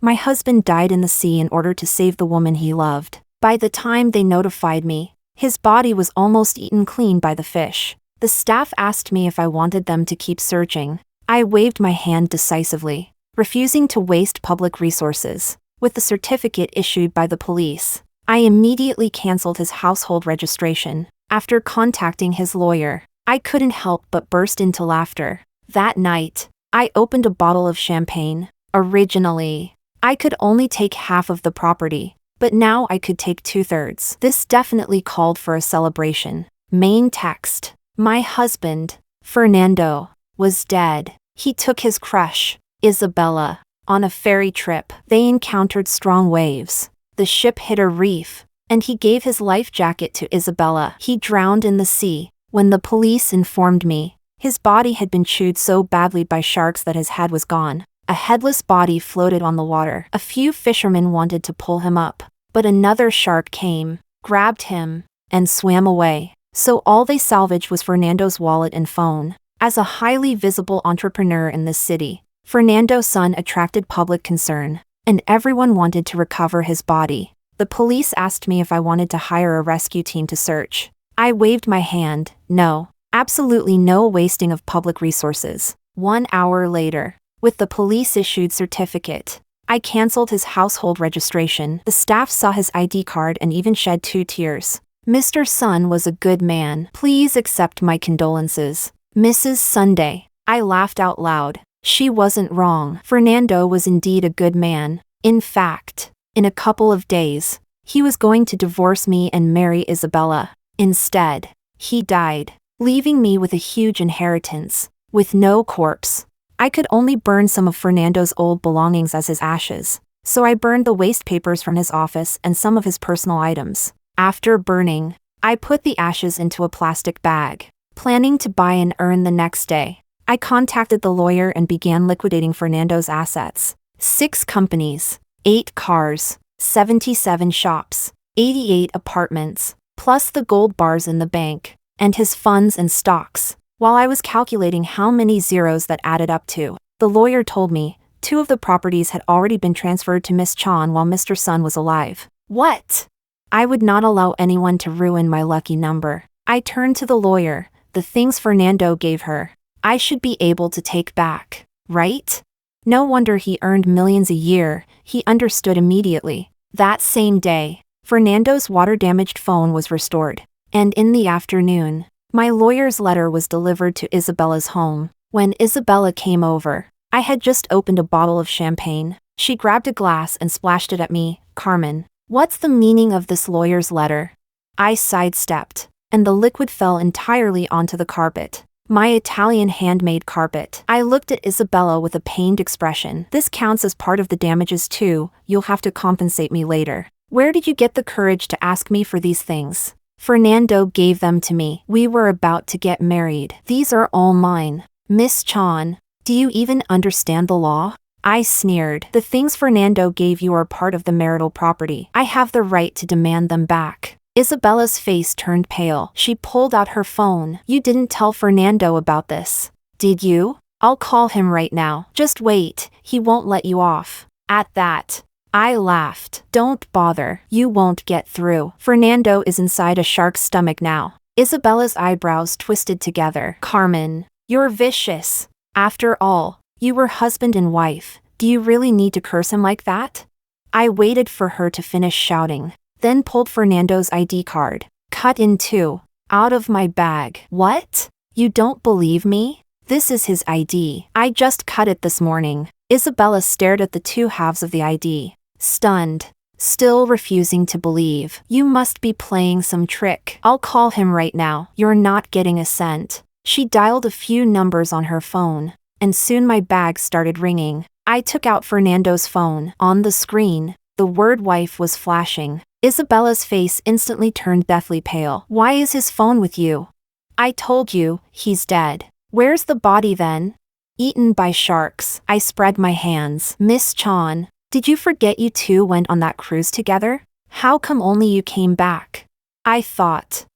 My husband died in the sea in order to save the woman he loved. By the time they notified me, his body was almost eaten clean by the fish. The staff asked me if I wanted them to keep searching. I waved my hand decisively, refusing to waste public resources. With the certificate issued by the police, I immediately canceled his household registration. After contacting his lawyer, I couldn't help but burst into laughter. That night, I opened a bottle of champagne. Originally, I could only take half of the property, but now I could take 2/3. This definitely called for a celebration. Main text. My husband, Fernando, was dead. He took his crush, Isabella, on a ferry trip. They encountered strong waves. The ship hit a reef, and he gave his life jacket to Isabella. He drowned in the sea. When the police informed me, his body had been chewed so badly by sharks that his head was gone. A headless body floated on the water. A few fishermen wanted to pull him up, but another shark came, grabbed him, and swam away. So all they salvaged was Fernando's wallet and phone. As a highly visible entrepreneur in this city, Fernando's son attracted public concern, and everyone wanted to recover his body. The police asked me if I wanted to hire a rescue team to search. I waved my hand. No, absolutely no wasting of public resources. 1 hour later, with the police-issued certificate, I canceled his household registration. The staff saw his ID card and even shed 2 tears. Mr. Sun was a good man. Please accept my condolences. Mrs. Sunday. I laughed out loud. She wasn't wrong. Fernando was indeed a good man. In fact, in a couple of days, he was going to divorce me and marry Isabella. Instead, he died, leaving me with a huge inheritance, with no corpse. I could only burn some of Fernando's old belongings as his ashes, so I burned the waste papers from his office and some of his personal items. After burning, I put the ashes into a plastic bag, planning to buy an urn the next day. I contacted the lawyer and began liquidating Fernando's assets. 6 companies, 8 cars, 77 shops, 88 apartments, plus the gold bars in the bank, and his funds and stocks. While I was calculating how many zeros that added up to, the lawyer told me 2 of the properties had already been transferred to Miss Chan while Mr. Sun was alive. What? I would not allow anyone to ruin my lucky number. I turned to the lawyer. The things Fernando gave her, I should be able to take back, right? No wonder he earned millions a year. He understood immediately. That same day, Fernando's water-damaged phone was restored, and in the afternoon, my lawyer's letter was delivered to Isabella's home. When Isabella came over, I had just opened a bottle of champagne. She grabbed a glass and splashed it at me. Carmen, what's the meaning of this lawyer's letter? I sidestepped, and the liquid fell entirely onto the carpet. My Italian handmade carpet. I looked at Isabella with a pained expression. This counts as part of the damages too. You'll have to compensate me later. Where did you get the courage to ask me for these things? Fernando gave them to me. We were about to get married. These are all mine. Miss Chan, do you even understand the law? I sneered. The things Fernando gave you are part of the marital property. I have the right to demand them back. Isabella's face turned pale. She pulled out her phone. You didn't tell Fernando about this, did you? I'll call him right now. Just wait, he won't let you off. At that, I laughed. Don't bother, you won't get through. Fernando is inside a shark's stomach now. Isabella's eyebrows twisted together. Carmen, you're vicious. After all, you were husband and wife. Do you really need to curse him like that? I waited for her to finish shouting, then pulled Fernando's ID card, cut in 2, out of my bag. What? You don't believe me? This is his ID. I just cut it this morning. Isabella stared at the 2 halves of the ID, stunned, still refusing to believe. You must be playing some trick. I'll call him right now. You're not getting a cent. She dialed a few numbers on her phone, and soon my bag started ringing. I took out Fernando's phone. On the screen, the word wife was flashing. Isabella's face instantly turned deathly pale. Why is his phone with you? I told you, he's dead. Where's the body then? Eaten by sharks. I spread my hands. Miss Chan, did you forget you 2 went on that cruise together? How come only you came back? I thought.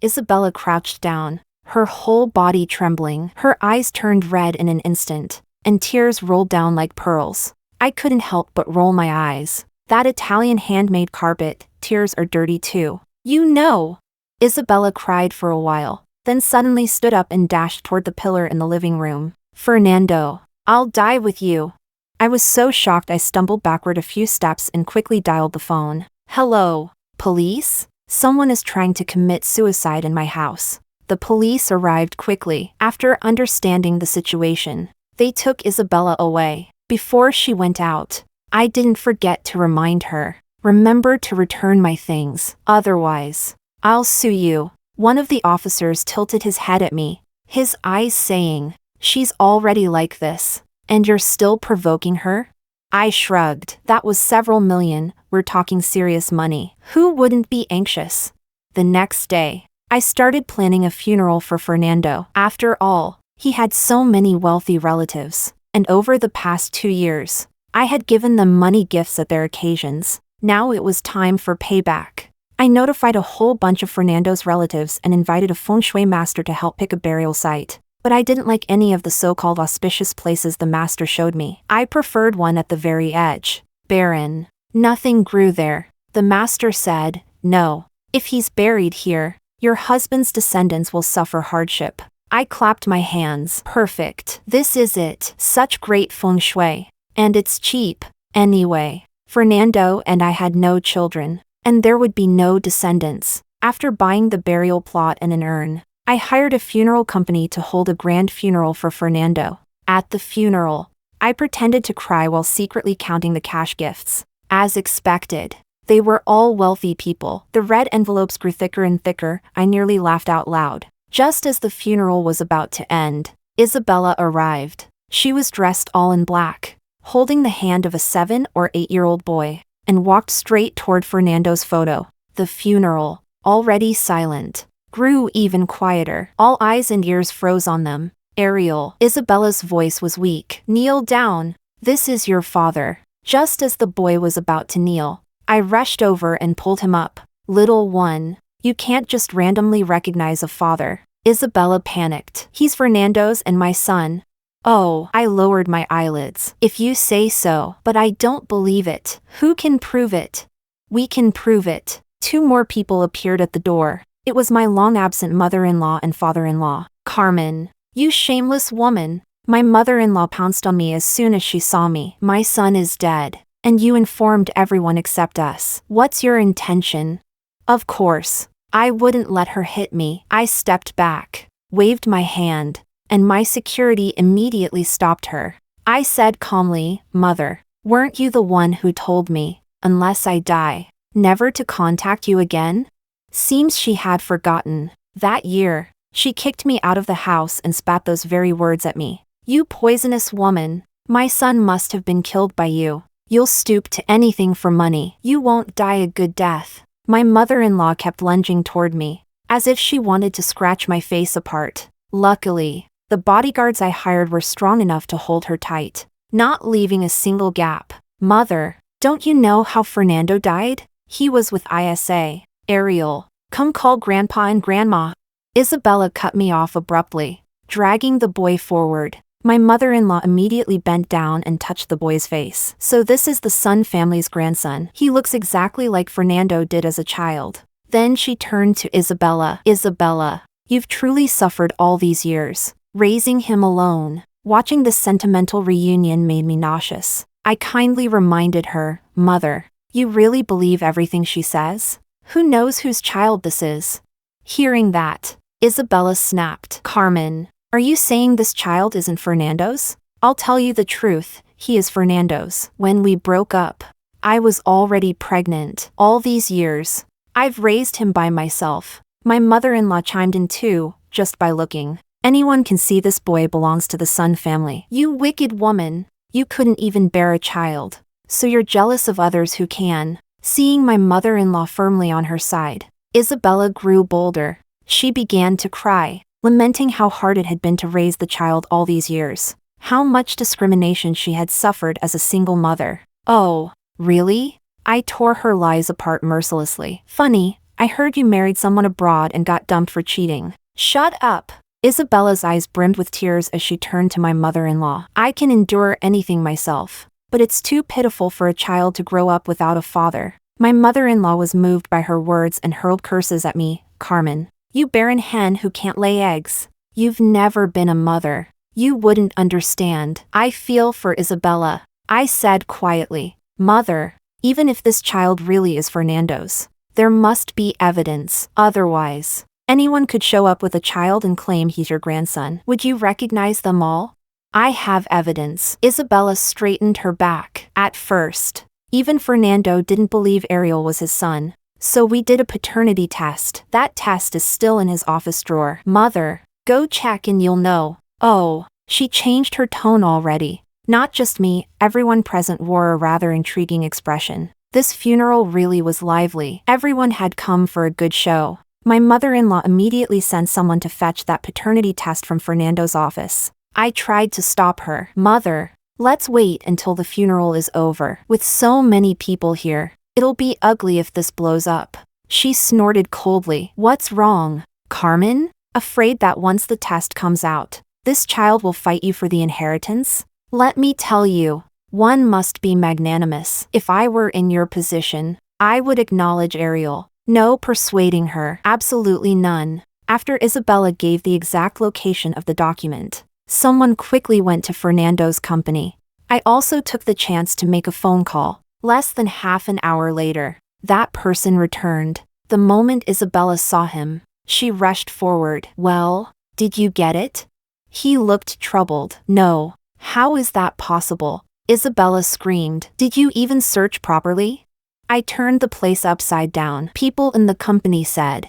Isabella crouched down, her whole body trembling. Her eyes turned red in an instant, and tears rolled down like pearls. I couldn't help but roll my eyes. That Italian handmade carpet, tears are dirty too. You know. Isabella cried for a while, then suddenly stood up and dashed toward the pillar in the living room. Fernando, I'll die with you. I was so shocked I stumbled backward a few steps and quickly dialed the phone. Hello, police? Someone is trying to commit suicide in my house. The police arrived quickly. After understanding the situation, they took Isabella away. Before she went out, I didn't forget to remind her. Remember to return my things. Otherwise, I'll sue you. One of the officers tilted his head at me, his eyes saying, "She's already like this, and you're still provoking her?" I shrugged. That was several million. We're talking serious money. Who wouldn't be anxious? The next day, I started planning a funeral for Fernando. After all, he had so many wealthy relatives, and over the past 2 years, I had given them money gifts at their occasions. Now it was time for payback. I notified a whole bunch of Fernando's relatives and invited a feng shui master to help pick a burial site. But I didn't like any of the so-called auspicious places the master showed me. I preferred one at the very edge. Barren. Nothing grew there. The master said, "No. If he's buried here, your husband's descendants will suffer hardship." I clapped my hands. Perfect. This is it. Such great feng shui. And it's cheap. Anyway, Fernando and I had no children, and there would be no descendants. After buying the burial plot and an urn, I hired a funeral company to hold a grand funeral for Fernando. At the funeral, I pretended to cry while secretly counting the cash gifts. As expected, they were all wealthy people. The red envelopes grew thicker and thicker. I nearly laughed out loud. Just as the funeral was about to end, Isabella arrived. She was dressed all in black, holding the hand of a 7 or 8-year-old boy, and walked straight toward Fernando's photo. The funeral, already silent, grew even quieter. All eyes and ears froze on them. Ariel, Isabella's voice was weak. Kneel down. This is your father. Just as the boy was about to kneel, I rushed over and pulled him up. Little one, you can't just randomly recognize a father. Isabella panicked. He's Fernando's and my son. Oh, I lowered my eyelids. If you say so, but I don't believe it. Who can prove it? We can prove it. 2 more people appeared at the door. It was my long-absent mother-in-law and father-in-law. Carmen, you shameless woman. My mother-in-law pounced on me as soon as she saw me. My son is dead, and you informed everyone except us. What's your intention? Of course, I wouldn't let her hit me. I stepped back, waved my hand, and my security immediately stopped her. I said calmly, "Mother, weren't you the one who told me, unless I die, never to contact you again?" Seems she had forgotten. That year, she kicked me out of the house and spat those very words at me. "You poisonous woman, my son must have been killed by you. You'll stoop to anything for money. You won't die a good death." My mother-in-law kept lunging toward me, as if she wanted to scratch my face apart. Luckily, the bodyguards I hired were strong enough to hold her tight, not leaving a single gap. "Mother, don't you know how Fernando died? He was with ISA. Ariel, come call Grandpa and Grandma." Isabella cut me off abruptly, dragging the boy forward. My mother-in-law immediately bent down and touched the boy's face. "So this is the Sun family's grandson. He looks exactly like Fernando did as a child." Then she turned to Isabella. "Isabella, you've truly suffered all these years, raising him alone." Watching this sentimental reunion made me nauseous. I kindly reminded her, "Mother, you really believe everything she says? Who knows whose child this is?" Hearing that, Isabella snapped. "Carmen, are you saying this child isn't Fernando's? I'll tell you the truth, he is Fernando's. When we broke up, I was already pregnant. All these years, I've raised him by myself." My mother-in-law chimed in too, just by looking. "Anyone can see this boy belongs to the Sun family." "You wicked woman, you couldn't even bear a child, so you're jealous of others who can." Seeing my mother-in-law firmly on her side, Isabella grew bolder. She began to cry, lamenting how hard it had been to raise the child all these years, how much discrimination she had suffered as a single mother. "Oh, really?" I tore her lies apart mercilessly. "Funny, I heard you married someone abroad and got dumped for cheating." "Shut up." Isabella's eyes brimmed with tears as she turned to my mother-in-law. "I can endure anything myself. But it's too pitiful for a child to grow up without a father. My mother-in-law was moved by her words and hurled curses at me. Carmen, you barren hen who can't lay eggs. You've never been a mother. You wouldn't understand. I feel for Isabella. I said quietly. Mother, even if this child really is Fernando's, there must be evidence. Otherwise, anyone could show up with a child and claim he's your grandson. Would you recognize them all? I have evidence. Isabella straightened her back. At first, even Fernando didn't believe Ariel was his son. So we did a paternity test. That test is still in his office drawer. Mother, go check and you'll know. Oh, she changed her tone already. Not just me, everyone present wore a rather intriguing expression. This funeral really was lively. Everyone had come for a good show. My mother-in-law immediately sent someone to fetch that paternity test from Fernando's office. I tried to stop her. Mother, let's wait until the funeral is over. With so many people here, it'll be ugly if this blows up. She snorted coldly. What's wrong, Carmen? Afraid that once the test comes out, this child will fight you for the inheritance? Let me tell you, one must be magnanimous. If I were in your position, I would acknowledge Ariel. No persuading her. Absolutely none. After Isabella gave the exact location of the document, someone quickly went to Fernando's company. I also took the chance to make a phone call. Less than half an hour later, that person returned. The moment Isabella saw him, she rushed forward. Well, did you get it? He looked troubled. No. How is that possible? Isabella screamed. Did you even search properly? I turned the place upside down. People in the company said.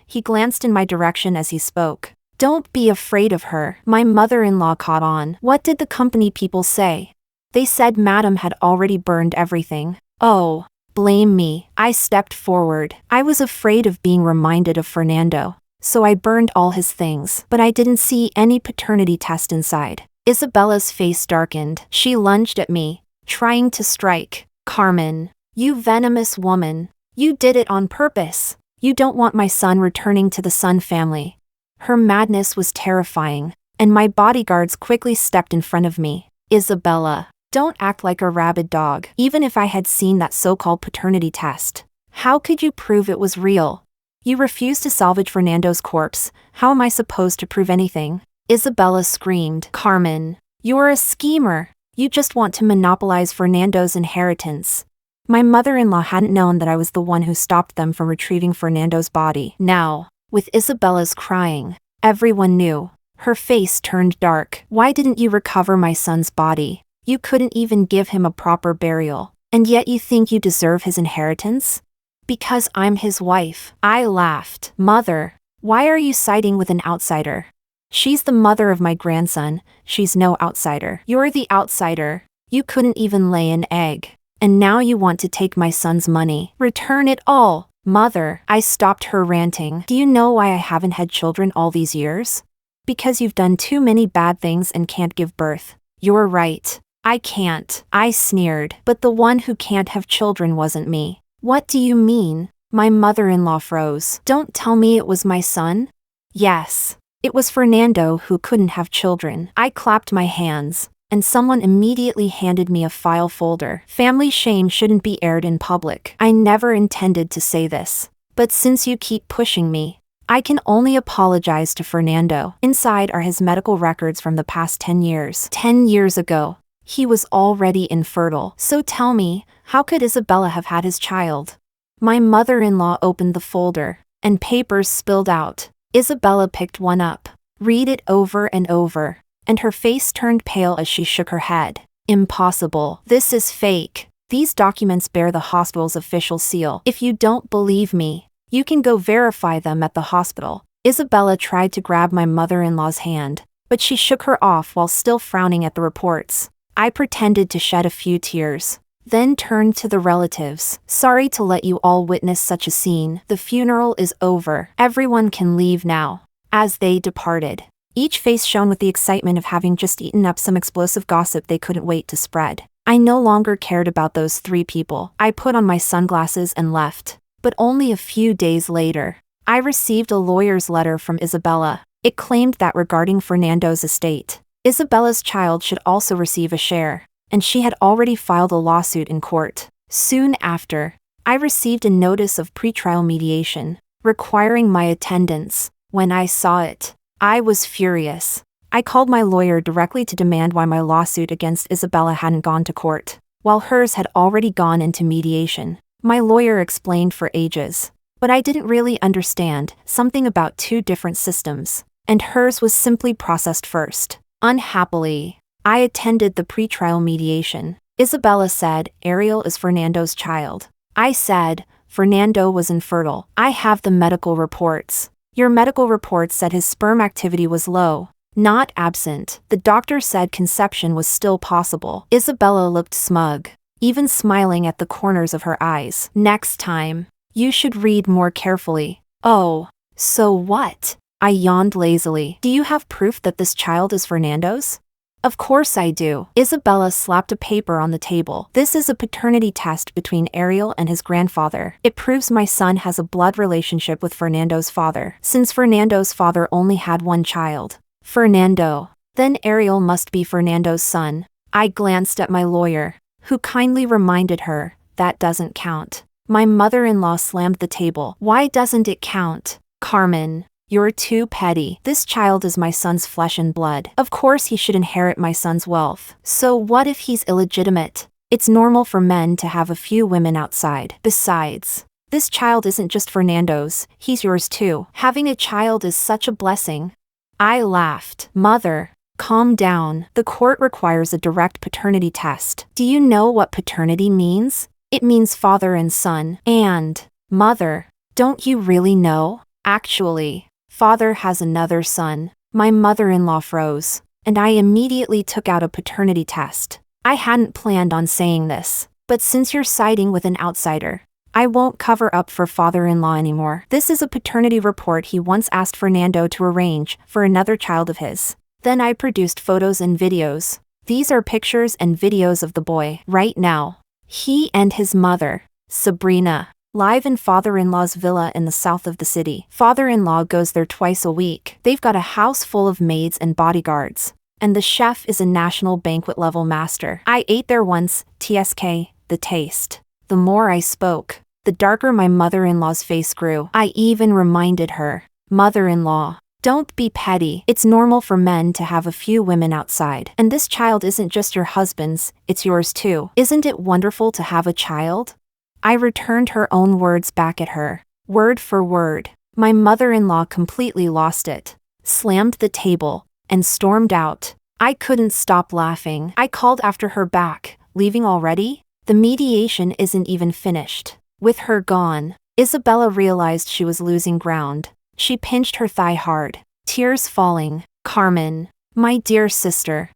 He glanced in my direction as he spoke. Don't be afraid of her. My mother-in-law caught on. What did the company people say? They said Madam had already burned everything. Oh, blame me. I stepped forward. I was afraid of being reminded of Fernando, so I burned all his things. But I didn't see any paternity test inside. Isabella's face darkened. She lunged at me, trying to strike. Carmen, you venomous woman. You did it on purpose. You don't want my son returning to the Sun family. Her madness was terrifying, and my bodyguards quickly stepped in front of me. Isabella, don't act like a rabid dog. Even if I had seen that so-called paternity test, how could you prove it was real? You refused to salvage Fernando's corpse. How am I supposed to prove anything? Isabella screamed. Carmen, you're a schemer. You just want to monopolize Fernando's inheritance. My mother-in-law hadn't known that I was the one who stopped them from retrieving Fernando's body. Now, with Isabella's crying, everyone knew. Her face turned dark. Why didn't you recover my son's body? You couldn't even give him a proper burial. And yet you think you deserve his inheritance? Because I'm his wife. I laughed. Mother, why are you siding with an outsider? She's the mother of my grandson. She's no outsider. You're the outsider. You couldn't even lay an egg. And now you want to take my son's money. Return it all. Mother, I stopped her ranting. Do you know why I haven't had children all these years? Because you've done too many bad things and can't give birth. You're right. I can't. I sneered. But the one who can't have children wasn't me. What do you mean? My mother-in-law froze. Don't tell me it was my son? Yes. It was Fernando who couldn't have children. I clapped my hands, and someone immediately handed me a file folder. Family shame shouldn't be aired in public. I never intended to say this. But since you keep pushing me, I can only apologize to Fernando. Inside are his medical records from the past 10 years. 10 years ago, he was already infertile. So tell me, how could Isabella have had his child? My mother-in-law opened the folder, and papers spilled out. Isabella picked one up, read it over and over, and her face turned pale as she shook her head. Impossible. This is fake. These documents bear the hospital's official seal. If you don't believe me, you can go verify them at the hospital. Isabella tried to grab my mother-in-law's hand, but she shook her off while still frowning at the reports. I pretended to shed a few tears, then turned to the relatives. Sorry to let you all witness such a scene. The funeral is over. Everyone can leave now. As they departed, each face shone with the excitement of having just eaten up some explosive gossip they couldn't wait to spread. I no longer cared about those 3 people. I put on my sunglasses and left. But only a few days later, I received a lawyer's letter from Isabella. It claimed that regarding Fernando's estate, Isabella's child should also receive a share. and she had already filed a lawsuit in court. Soon after, I received a notice of pretrial mediation, requiring my attendance. When I saw it, I was furious. I called my lawyer directly to demand why my lawsuit against Isabella hadn't gone to court, while hers had already gone into mediation. My lawyer explained for ages, but I didn't really understand something about two different systems, and hers was simply processed first. Unhappily, I attended the pretrial mediation. Isabella said Ariel is Fernando's child. I said Fernando was infertile. I have the medical reports. Your medical reports said his sperm activity was low, not absent. The doctor said conception was still possible. Isabella looked smug, even smiling at the corners of her eyes. Next time, you should read more carefully. Oh, so what? I yawned lazily. Do you have proof that this child is Fernando's? Of course I do. Isabella slapped a paper on the table. This is a paternity test between Ariel and his grandfather. It proves my son has a blood relationship with Fernando's father, since Fernando's father only had one child, Fernando. Then Ariel must be Fernando's son. I glanced at my lawyer, who kindly reminded her, that doesn't count. My mother-in-law slammed the table. Why doesn't it count? Carmen, you're too petty. This child is my son's flesh and blood. Of course he should inherit my son's wealth. So what if he's illegitimate? It's normal for men to have a few women outside. Besides, this child isn't just Fernando's, he's yours too. Having a child is such a blessing. I laughed. Mother, calm down. The court requires a direct paternity test. Do you know what paternity means? It means father and son. And, mother, don't you really know? Actually, father has another son. My mother-in-law froze, and I immediately took out a paternity test. I hadn't planned on saying this, but since you're siding with an outsider, I won't cover up for father-in-law anymore. This is a paternity report he once asked Fernando to arrange for another child of his. Then I produced photos and videos. These are pictures and videos of the boy right now. He and his mother, Sabrina, live in father-in-law's villa in the south of the city. Father-in-law goes there twice a week. They've got a house full of maids and bodyguards, and the chef is a national banquet-level master. I ate there once, TSK, the taste. The more I spoke, the darker my mother-in-law's face grew. I even reminded her, mother-in-law, don't be petty. It's normal for men to have a few women outside. And this child isn't just your husband's, it's yours too. Isn't it wonderful to have a child? I returned her own words back at her, word for word. My mother-in-law completely lost it, slammed the table, and stormed out. I couldn't stop laughing. I called after her back, leaving already? The mediation isn't even finished. With her gone, Isabella realized she was losing ground. She pinched her thigh hard, tears falling. Carmen, my dear sister,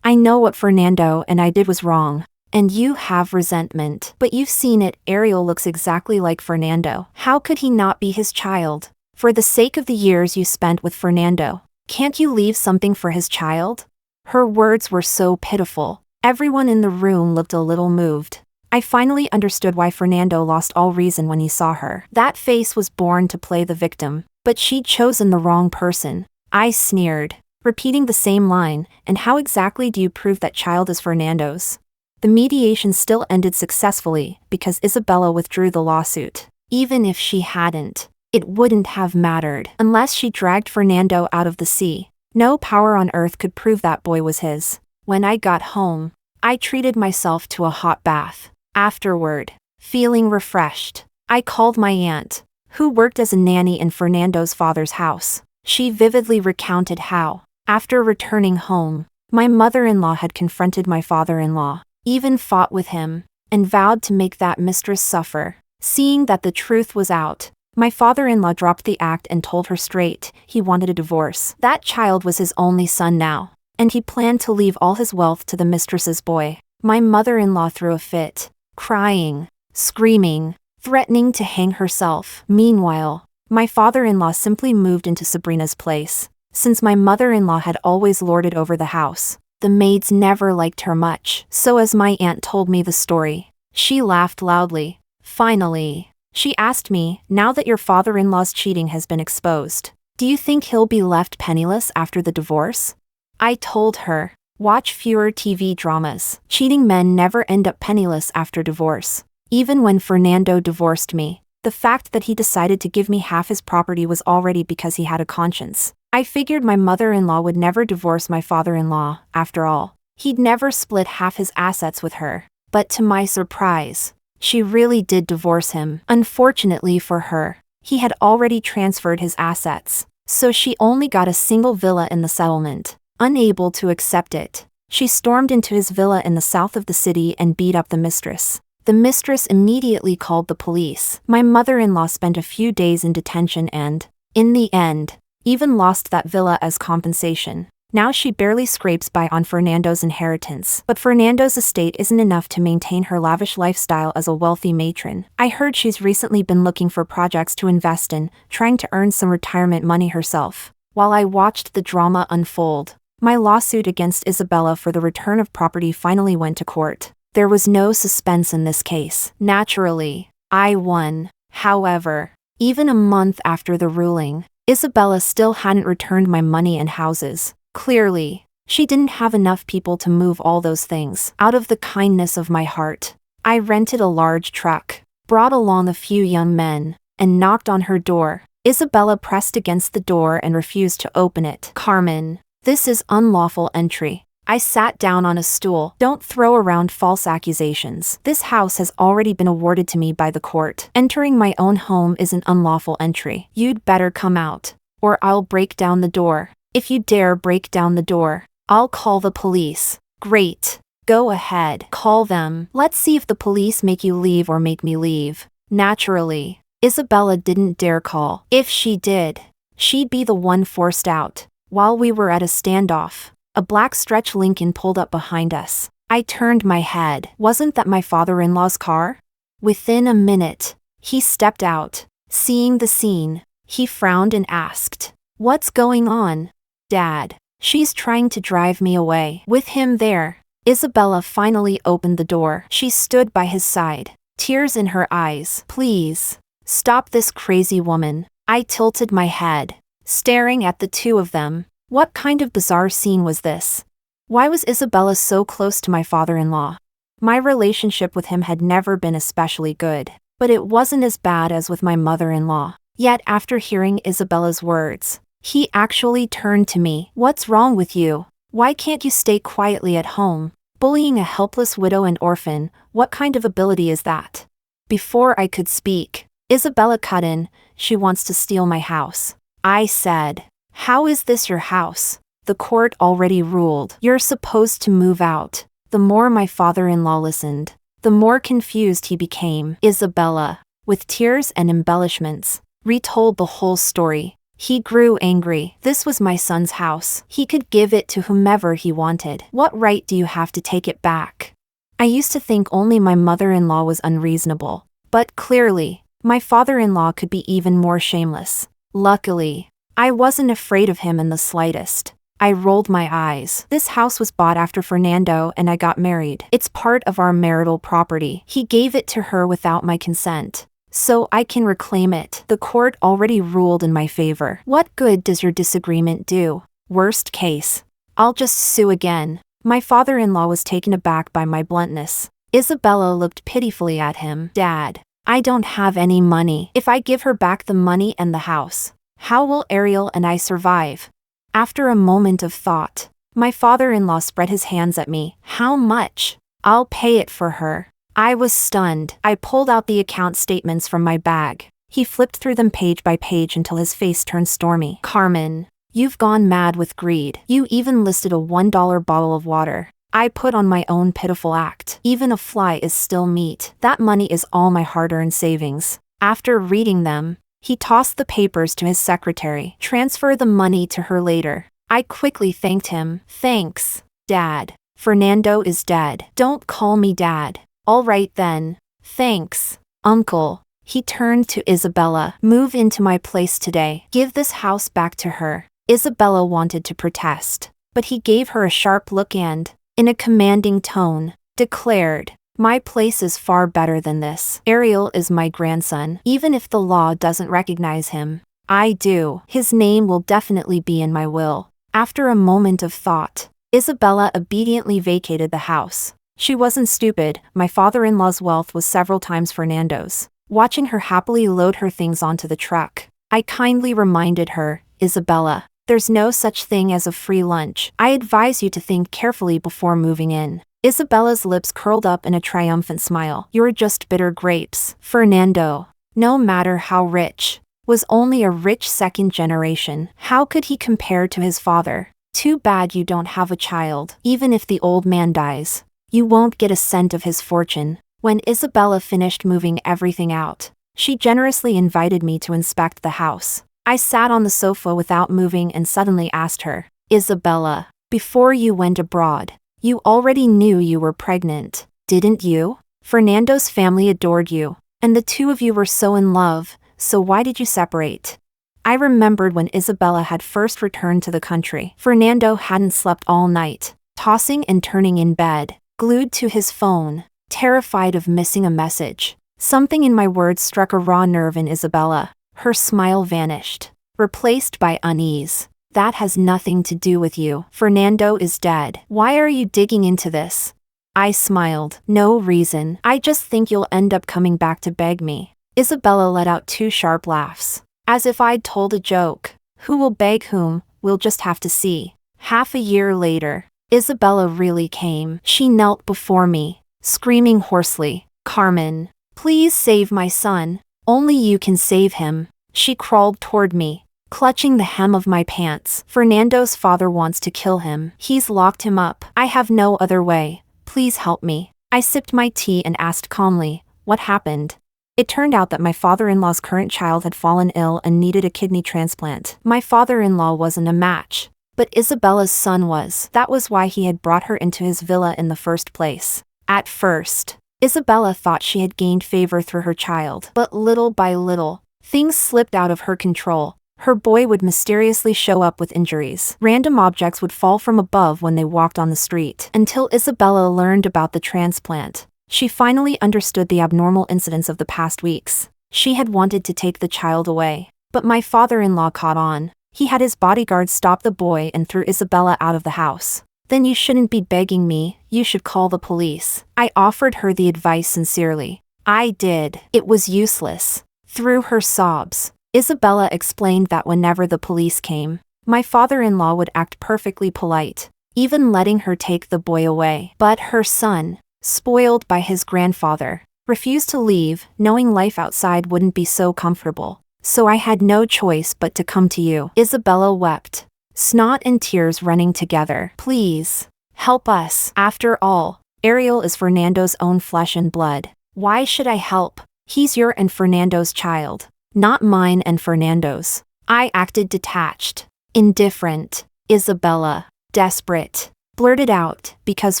I know what Fernando and I did was wrong. And you have resentment. But you've seen it, Ariel looks exactly like Fernando. How could he not be his child? For the sake of the years you spent with Fernando, can't you leave something for his child? Her words were so pitiful. Everyone in the room looked a little moved. I finally understood why Fernando lost all reason when he saw her. That face was born to play the victim, but she'd chosen the wrong person. I sneered, repeating the same line, and how exactly do you prove that child is Fernando's? The mediation still ended successfully because Isabella withdrew the lawsuit. Even if she hadn't, it wouldn't have mattered. Unless she dragged Fernando out of the sea, no power on earth could prove that boy was his. When I got home, I treated myself to a hot bath. Afterward, feeling refreshed, I called my aunt, who worked as a nanny in Fernando's father's house. She vividly recounted how, after returning home, my mother-in-law had confronted my father-in-law, even fought with him, and vowed to make that mistress suffer. Seeing that the truth was out, my father-in-law dropped the act and told her straight he wanted a divorce. That child was his only son now, and he planned to leave all his wealth to the mistress's boy. My mother-in-law threw a fit, crying, screaming, threatening to hang herself. Meanwhile, my father-in-law simply moved into Sabrina's place. Since my mother-in-law had always lorded over the house, the maids never liked her much. So as my aunt told me the story, she laughed loudly. Finally, she asked me, now that your father-in-law's cheating has been exposed, do you think he'll be left penniless after the divorce? I told her, Watch fewer TV dramas. Cheating men never end up penniless after divorce. Even when Fernando divorced me, the fact that he decided to give me half his property was already because he had a conscience. I figured my mother-in-law would never divorce my father-in-law, after all. He'd never split half his assets with her. But to my surprise, she really did divorce him. Unfortunately for her, he had already transferred his assets, so she only got a single villa in the settlement. Unable to accept it, she stormed into his villa in the south of the city and beat up the mistress. The mistress immediately called the police. My mother-in-law spent a few days in detention and, in the end, even lost that villa as compensation. Now she barely scrapes by on Fernando's inheritance. But Fernando's estate isn't enough to maintain her lavish lifestyle as a wealthy matron. I heard she's recently been looking for projects to invest in, trying to earn some retirement money herself. While I watched the drama unfold, my lawsuit against Isabella for the return of property finally went to court. There was no suspense in this case. Naturally, I won. However, even a month after the ruling, Isabella still hadn't returned my money and houses. Clearly, she didn't have enough people to move all those things. Out of the kindness of my heart, I rented a large truck, brought along a few young men, and knocked on her door. Isabella pressed against the door and refused to open it. Carmen, this is unlawful entry. I sat down on a stool. Don't throw around false accusations. This house has already been awarded to me by the court. Entering my own home is an unlawful entry. You'd better come out, or I'll break down the door. If you dare break down the door, I'll call the police. Great. Go ahead. Call them. Let's see if the police make you leave or make me leave. Naturally, Isabella didn't dare call. If she did, she'd be the one forced out. While we were at a standoff, a black stretch Lincoln pulled up behind us. I turned my head. Wasn't that my father-in-law's car? Within a minute, he stepped out. Seeing the scene, he frowned and asked, "What's going on, Dad?" "She's trying to drive me away." With him there, Isabella finally opened the door. She stood by his side, tears in her eyes. "Please, stop this crazy woman." I tilted my head, staring at the two of them. What kind of bizarre scene was this? Why was Isabella so close to my father-in-law? My relationship with him had never been especially good, but it wasn't as bad as with my mother-in-law. Yet after hearing Isabella's words, he actually turned to me. "What's wrong with you? Why can't you stay quietly at home? Bullying a helpless widow and orphan, what kind of ability is that?" Before I could speak, Isabella cut in. "She wants to steal my house." I said, "How is this your house? The court already ruled. You're supposed to move out." The more my father-in-law listened, the more confused he became. Isabella, with tears and embellishments, retold the whole story. He grew angry. This was my son's house. He could give it to whomever he wanted. What right do you have to take it back? I used to think only my mother-in-law was unreasonable, but clearly, my father-in-law could be even more shameless. Luckily, I wasn't afraid of him in the slightest. I rolled my eyes. This house was bought after Fernando and I got married. It's part of our marital property. He gave it to her without my consent, so I can reclaim it. The court already ruled in my favor. What good does your disagreement do? Worst case, I'll just sue again. My father-in-law was taken aback by my bluntness. Isabella looked pitifully at him. "Dad, I don't have any money. If I give her back the money and the house, how will Ariel and I survive?" After a moment of thought, my father-in-law spread his hands at me. "How much? I'll pay it for her." I was stunned. I pulled out the account statements from my bag. He flipped through them page by page until his face turned stormy. "Carmen, you've gone mad with greed. You even listed a $1 bottle of water." I put on my own pitiful act. "Even a fly is still meat. That money is all my hard-earned savings." After reading them, he tossed the papers to his secretary. "Transfer the money to her later." I quickly thanked him. "Thanks, Dad. Fernando is dead." "Don't call me Dad." "All right then. Thanks, Uncle." He turned to Isabella. "Move into my place today. Give this house back to her." Isabella wanted to protest, but he gave her a sharp look and, in a commanding tone, declared, "My place is far better than this. Ariel is my grandson. Even if the law doesn't recognize him, I do. His name will definitely be in my will." After a moment of thought, Isabella obediently vacated the house. She wasn't stupid, my father-in-law's wealth was several times Fernando's. Watching her happily load her things onto the truck, I kindly reminded her, Isabella, there's no such thing as a free lunch. I advise you to think carefully before moving in. Isabella's lips curled up in a triumphant smile. You're just bitter grapes. Fernando, no matter how rich, was only a rich second generation. How could he compare to his father? Too bad you don't have a child. Even if the old man dies, you won't get a cent of his fortune. When Isabella finished moving everything out, she generously invited me to inspect the house. I sat on the sofa without moving and suddenly asked her, Isabella, before you went abroad, you already knew you were pregnant, didn't you? Fernando's family adored you, and the two of you were so in love, so why did you separate? I remembered when Isabella had first returned to the country. Fernando hadn't slept all night, tossing and turning in bed, glued to his phone, terrified of missing a message. Something in my words struck a raw nerve in Isabella. Her smile vanished, replaced by unease. That has nothing to do with you. Fernando is dead. Why are you digging into this? I smiled. No reason. I just think you'll end up coming back to beg me. Isabella let out two sharp laughs, as if I'd told a joke. Who will beg whom, we'll just have to see. Half a year later, Isabella really came. She knelt before me, screaming hoarsely, Carmen, please save my son. Only you can save him. She crawled toward me, clutching the hem of my pants. Fernando's father wants to kill him. He's locked him up. I have no other way. Please help me. I sipped my tea and asked calmly, what happened? It turned out that my father-in-law's current child had fallen ill and needed a kidney transplant. My father-in-law wasn't a match, but Isabella's son was. That was why he had brought her into his villa in the first place. At first, Isabella thought she had gained favor through her child, but little by little, things slipped out of her control. Her boy would mysteriously show up with injuries. Random objects would fall from above when they walked on the street. Until Isabella learned about the transplant, she finally understood the abnormal incidents of the past weeks. She had wanted to take the child away, but my father-in-law caught on. He had his bodyguards stop the boy and threw Isabella out of the house. Then you shouldn't be begging me, you should call the police. I offered her the advice sincerely. I did. It was useless. Through her sobs, Isabella explained that whenever the police came, my father-in-law would act perfectly polite, even letting her take the boy away. But her son, spoiled by his grandfather, refused to leave, knowing life outside wouldn't be so comfortable. So I had no choice but to come to you. Isabella wept, snot and tears running together. Please, help us. After all, Ariel is Fernando's own flesh and blood. Why should I help? He's your and Fernando's child, not mine and Fernando's. I acted detached, indifferent. Isabella, desperate, blurted out, because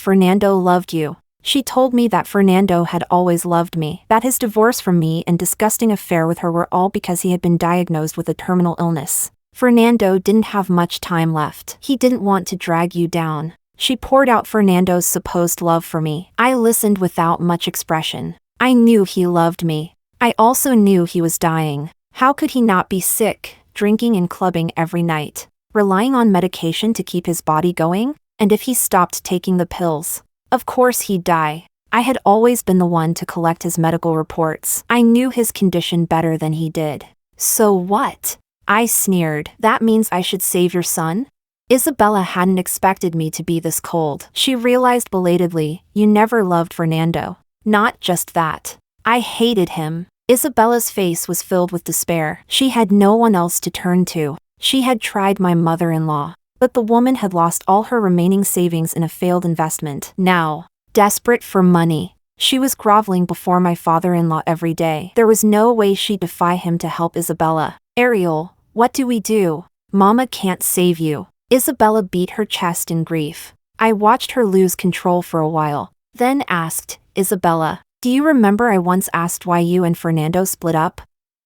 Fernando loved you. She told me that Fernando had always loved me, that his divorce from me and disgusting affair with her were all because he had been diagnosed with a terminal illness. Fernando didn't have much time left. He didn't want to drag you down. She poured out Fernando's supposed love for me. I listened without much expression. I knew he loved me. I also knew he was dying. How could he not be sick, drinking and clubbing every night, relying on medication to keep his body going? And if he stopped taking the pills, of course he'd die. I had always been the one to collect his medical reports. I knew his condition better than he did. So what? I sneered. That means I should save your son? Isabella hadn't expected me to be this cold. She realized belatedly, you never loved Fernando. Not just that. I hated him. Isabella's face was filled with despair. She had no one else to turn to. She had tried my mother-in-law, but the woman had lost all her remaining savings in a failed investment. Now, desperate for money, she was groveling before my father-in-law every day. There was no way she'd defy him to help Isabella. Ariel, what do we do? Mama can't save you. Isabella beat her chest in grief. I watched her lose control for a while, then asked, Isabella, do you remember I once asked why you and Fernando split up?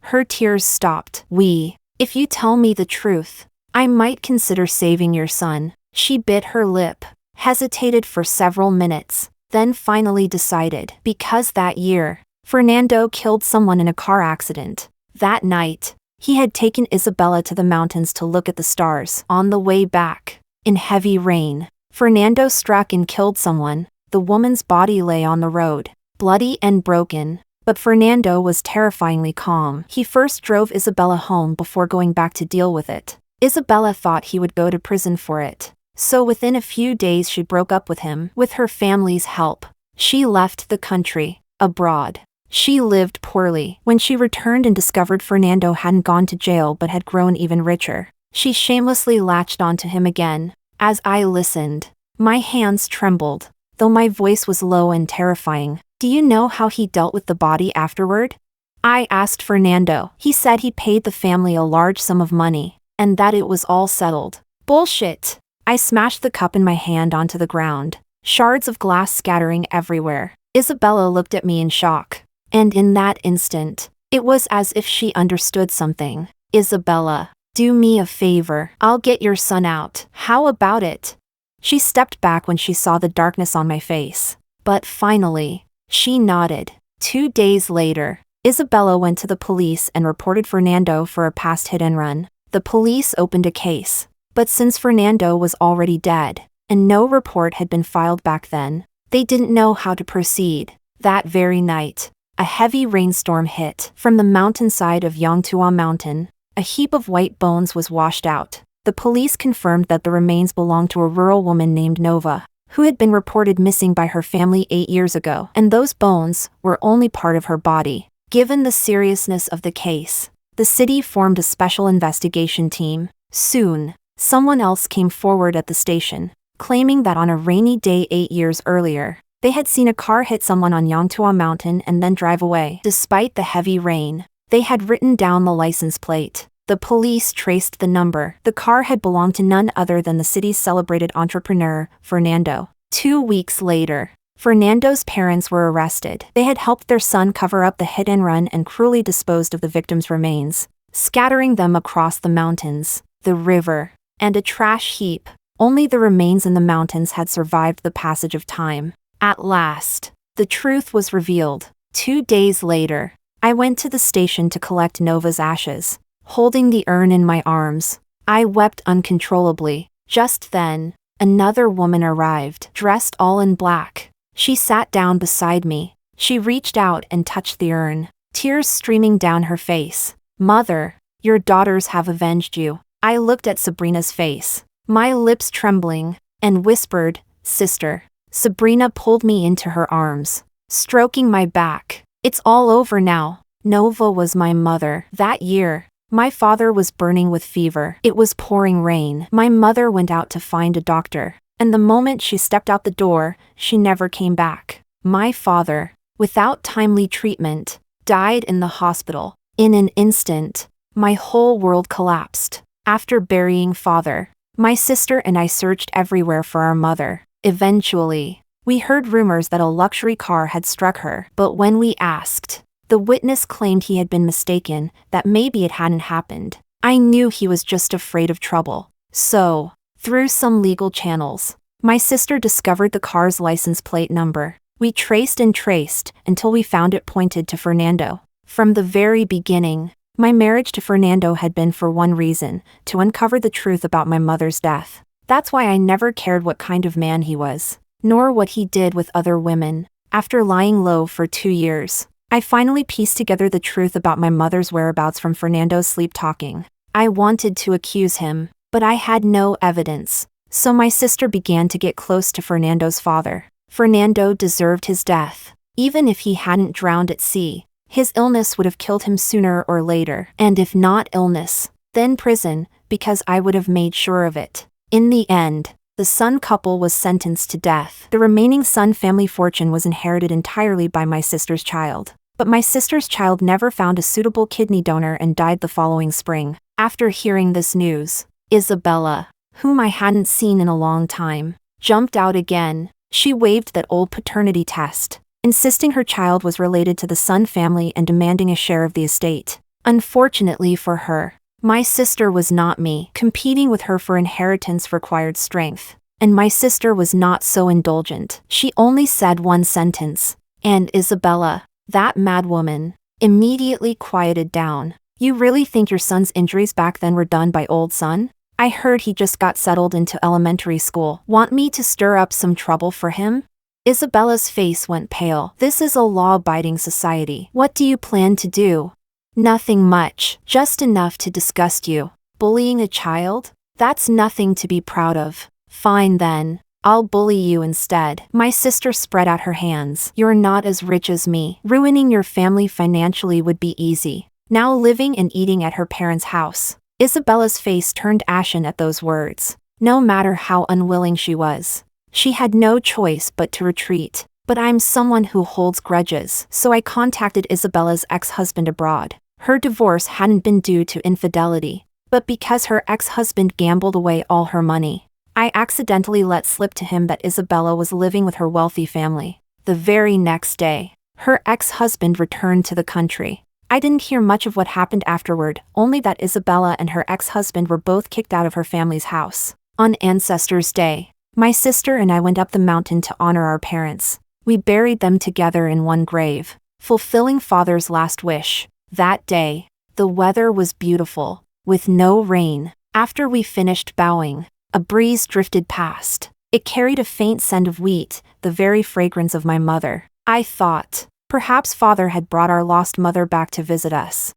Her tears stopped. If you tell me the truth, I might consider saving your son. She bit her lip, hesitated for several minutes, then finally decided. Because that year, Fernando killed someone in a car accident. That night, he had taken Isabella to the mountains to look at the stars. On the way back, in heavy rain, Fernando struck and killed someone. The woman's body lay on the road, bloody and broken. But Fernando was terrifyingly calm. He first drove Isabella home before going back to deal with it. Isabella thought he would go to prison for it. So within a few days she broke up with him, with her family's help. She left the country, abroad. She lived poorly. When she returned and discovered Fernando hadn't gone to jail but had grown even richer, she shamelessly latched onto him again. As I listened, my hands trembled, though my voice was low and terrifying. Do you know how he dealt with the body afterward? I asked Fernando. He said he paid the family a large sum of money, and that it was all settled. Bullshit! I smashed the cup in my hand onto the ground, shards of glass scattering everywhere. Isabella looked at me in shock. And in that instant, it was as if she understood something. Isabella, do me a favor. I'll get your son out. How about it? She stepped back when she saw the darkness on my face. But finally, she nodded. 2 days later, Isabella went to the police and reported Fernando for a past hit and run. The police opened a case. But since Fernando was already dead, and no report had been filed back then, they didn't know how to proceed. That very night, a heavy rainstorm hit. From the mountainside of Yangtua Mountain, a heap of white bones was washed out. The police confirmed that the remains belonged to a rural woman named Nova, who had been reported missing by her family 8 years ago, and those bones were only part of her body. Given the seriousness of the case, the city formed a special investigation team. Soon, someone else came forward at the station, claiming that on a rainy day 8 years earlier, they had seen a car hit someone on Yangtua Mountain and then drive away. Despite the heavy rain, they had written down the license plate. The police traced the number. The car had belonged to none other than the city's celebrated entrepreneur, Fernando. 2 weeks later, Fernando's parents were arrested. They had helped their son cover up the hit and run and cruelly disposed of the victim's remains, scattering them across the mountains, the river, and a trash heap. Only the remains in the mountains had survived the passage of time. At last, the truth was revealed. 2 days later, I went to the station to collect Nova's ashes. Holding the urn in my arms, I wept uncontrollably. Just then, another woman arrived, dressed all in black. She sat down beside me. She reached out and touched the urn, tears streaming down her face. Mother, your daughters have avenged you. I looked at Sabrina's face, my lips trembling, and whispered, Sister. Sabrina pulled me into her arms, stroking my back. It's all over now. Nova was my mother. That year, my father was burning with fever. It was pouring rain. My mother went out to find a doctor, and the moment she stepped out the door, she never came back. My father, without timely treatment, died in the hospital. In an instant, my whole world collapsed. After burying father, my sister and I searched everywhere for our mother. Eventually, we heard rumors that a luxury car had struck her, but when we asked, the witness claimed he had been mistaken, that maybe it hadn't happened. I knew he was just afraid of trouble. So, through some legal channels, my sister discovered the car's license plate number. We traced and traced until we found it pointed to Fernando. From the very beginning, my marriage to Fernando had been for one reason, to uncover the truth about my mother's death. That's why I never cared what kind of man he was, nor what he did with other women. After lying low for 2 years, I finally pieced together the truth about my mother's whereabouts from Fernando's sleep-talking. I wanted to accuse him, but I had no evidence. So my sister began to get close to Fernando's father. Fernando deserved his death. Even if he hadn't drowned at sea, his illness would have killed him sooner or later. And if not illness, then prison, because I would have made sure of it. In the end, the Sun couple was sentenced to death. The remaining Sun family fortune was inherited entirely by my sister's child. But my sister's child never found a suitable kidney donor and died the following spring. After hearing this news, Isabella, whom I hadn't seen in a long time, jumped out again. She waved that old paternity test, insisting her child was related to the Sun family and demanding a share of the estate. Unfortunately for her, my sister was not me. Competing with her for inheritance required strength, and my sister was not so indulgent. She only said one sentence, and Isabella, that mad woman, immediately quieted down. You really think your son's injuries back then were done by old Sun? I heard he just got settled into elementary school. Want me to stir up some trouble for him? Isabella's face went pale. This is a law-abiding society. What do you plan to do? Nothing much, just enough to disgust you. Bullying a child? That's nothing to be proud of. Fine then. I'll bully you instead. My sister spread out her hands. You're not as rich as me. Ruining your family financially would be easy. Now living and eating at her parents' house. Isabella's face turned ashen at those words. No matter how unwilling she was, she had no choice but to retreat. But I'm someone who holds grudges, so I contacted Isabella's ex-husband abroad. Her divorce hadn't been due to infidelity, but because her ex-husband gambled away all her money. I accidentally let slip to him that Isabella was living with her wealthy family. The very next day, her ex-husband returned to the country. I didn't hear much of what happened afterward, only that Isabella and her ex-husband were both kicked out of her family's house. On Ancestors' Day, my sister and I went up the mountain to honor our parents. We buried them together in one grave, fulfilling Father's last wish. That day, the weather was beautiful, with no rain. After we finished bowing, a breeze drifted past. It carried a faint scent of wheat, the very fragrance of my mother. I thought, perhaps Father had brought our lost mother back to visit us.